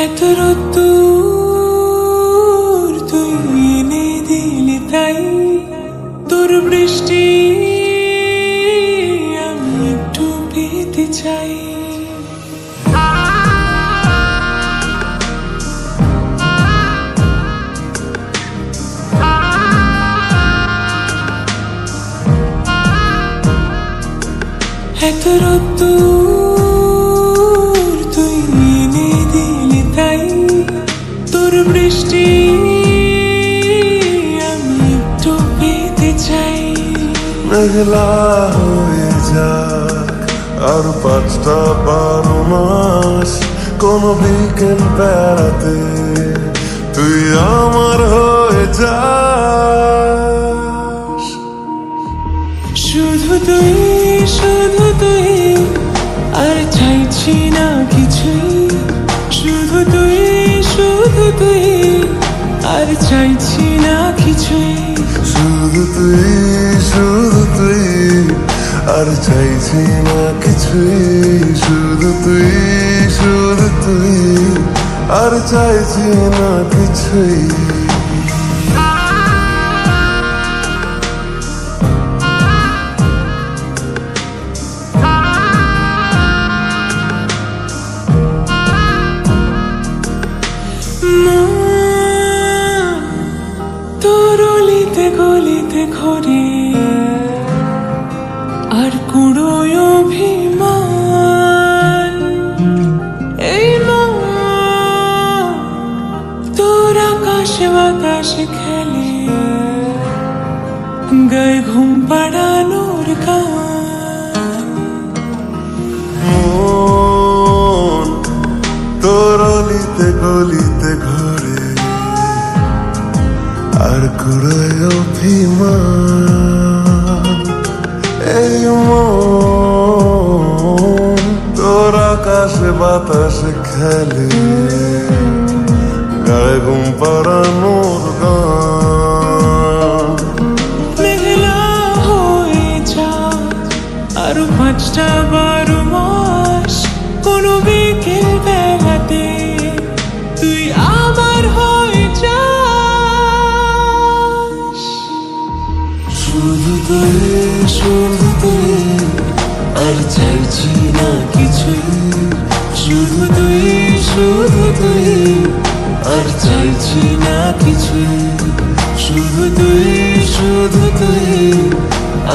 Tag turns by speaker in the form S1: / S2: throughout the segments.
S1: এত রোদ্দুর তুই এনে দিলি তাই তোর বৃষ্টি আমি একটু পেতে চাই। এত রোদ্দুর তুই এনে দিলি তাই তোর বৃষ্টি আমি একটু পেতে চাই।
S2: মেঘলা হয়ে যাক আর 5টা-12 মাস, কোন বিকেল বেড়াতে তুই আমার হয়ে যাস।
S1: শুধু তুই আর চাইছি না কিছুই, শুধু তুই আর চাইছি না কিছুই,
S2: শুধু তুই আর চাইছি না কিছুই, শুধু তুই আর চাইছি না কিছুই।
S1: তোর অলিতে গলিতে ঘরে আর কুড়োয় অভিমান, এই মন তোর আকাশে বাতাসে খেলে গায়ে ঘুম পাড়ানোর গান।
S2: মন তোর অলিতে গলিতে ঘরে আর কুড়ায় অভিমান, এই মন তোর আকাশে বাতাসে খেলে গায়ে ঘুম পাড়ানোর গান।
S1: মেঘলা হয়ে যা আরো 5টা-12 মাস, কোনো বিকেল বেলাতে তুই আমার হয়ে যাস। শুধু তুই আর চাইছি না কিছুই, শুধু তুই আর চাইছি না কিছুই, শুধু তুই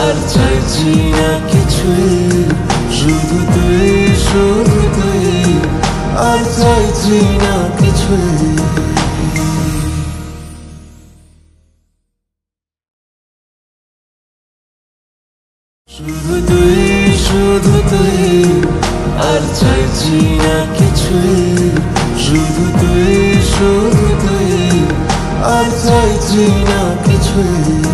S1: আর চাইছি না কিছুই, শুধু তুই আর চাইছি না কিছুই। শুধু তুই আর চাইছি না কিছুই, শুধু তুই আর চাইছি না কিছুই।